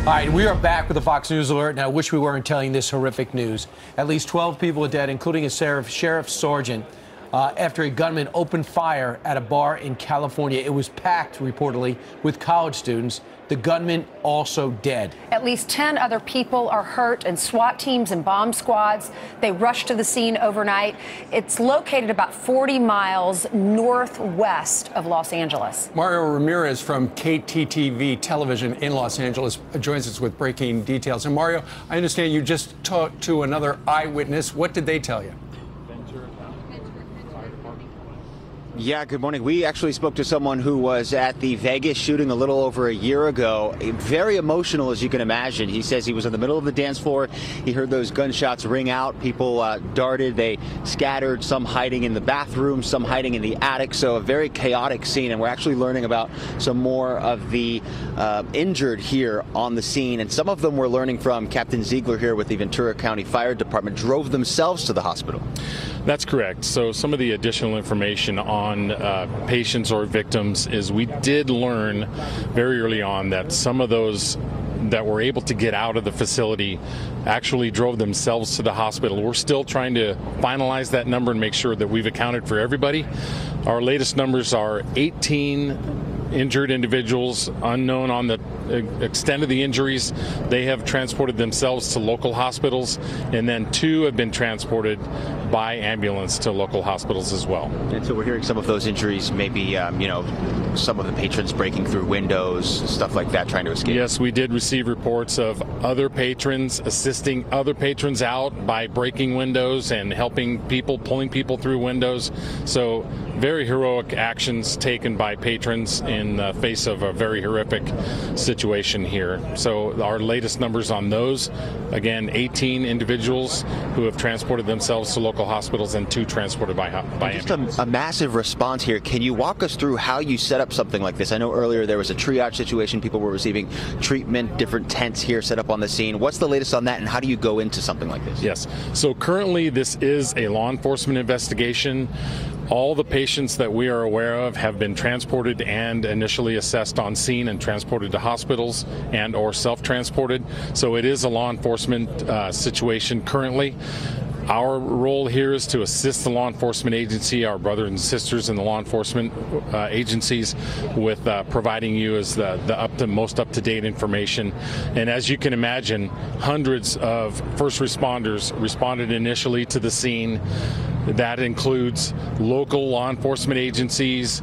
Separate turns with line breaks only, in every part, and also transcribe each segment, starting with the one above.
All right, we are back with the Fox News Alert. Now, I wish we weren't telling this horrific news. At least 12 people are dead, including a sheriff sergeant, after a gunman opened fire at a bar in California. It was packed, reportedly, with college students. The gunman also dead.
At least 10 other people are hurt, and SWAT teams and bomb squads, they rushed to the scene overnight. It's located about 40 miles northwest of Los Angeles.
Mario Ramirez from KTTV television in Los Angeles joins us with breaking details. And Mario, I understand you just talked to another eyewitness. What did they tell you?
Yeah, good morning. We actually spoke to someone who was at the Vegas shooting a little over a year ago. Very emotional, as you can imagine. He says he was in the middle of the dance floor. He heard those gunshots ring out. People darted. They scattered, some hiding in the bathroom, some hiding in the attic. So a very chaotic scene. And we're actually learning about some more of the injured here on the scene. And some of them we're learning from Captain Ziegler here with the Ventura County Fire Department drove themselves to the hospital.
That's correct. So some of the additional information on patients or victims is we did learn very early on that some of those that were able to get out of the facility actually drove themselves to the hospital. We're still trying to finalize that number and make sure that we've accounted for everybody. Our latest numbers are 18 injured individuals, unknown on the extent of the injuries. They have transported themselves to local hospitals, and then 2 have been transported by ambulance to local hospitals as well.
And so we're hearing some of those injuries, maybe, some of the patrons breaking through windows, stuff like that, trying to escape.
Yes, we did receive reports of other patrons assisting other patrons out by breaking windows and helping people, pulling people through windows. So very heroic actions taken by patrons in the face of a very horrific situation here. So our latest numbers on those, again, 18 individuals who have transported themselves to local hospitals and 2 transported by ambulance.
Just a massive response here. Can you walk us through how you set up something like this? I know earlier there was a triage situation. People were receiving treatment, different tents here set up on the scene. What's the latest on that, and how do you go into something like this?
Yes. So currently this is a law enforcement investigation. All the patients that we are aware of have been transported and initially assessed on scene and transported to hospitals and or self-transported. So it is a law enforcement situation currently. Our role here is to assist the law enforcement agency, our brothers and sisters in the law enforcement agencies, with providing you as the most up-to-date information. And as you can imagine, hundreds of first responders responded initially to the scene. That includes local law enforcement agencies,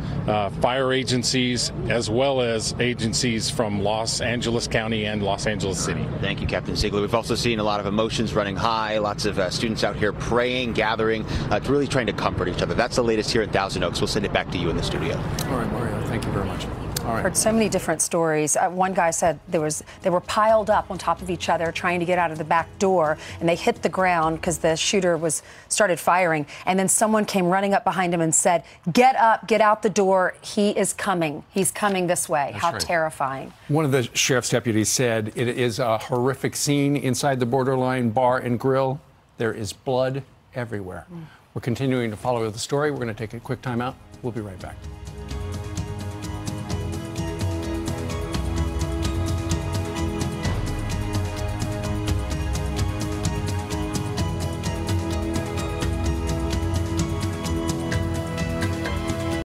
fire agencies, as well as agencies from Los Angeles County and Los Angeles City.
Thank you, Captain Ziegler. We've also seen a lot of emotions running high, lots of students out here praying, gathering, really trying to comfort each other. That's the latest here in Thousand Oaks. We'll send it back to you in the studio.
All right, Mario, thank you very much. All right.
Heard so many different stories. One guy said they were piled up on top of each other trying to get out of the back door, and they hit the ground because the shooter started firing, and then someone came running up behind him and said, "Get up, get out the door. He is coming. He's coming this way."
That's
How
right.
Terrifying.
One of the sheriff's deputies said it is a horrific scene inside the Borderline Bar and Grill. There is blood everywhere. We're continuing to follow the story. We're going to take a quick time out. We'll be right back.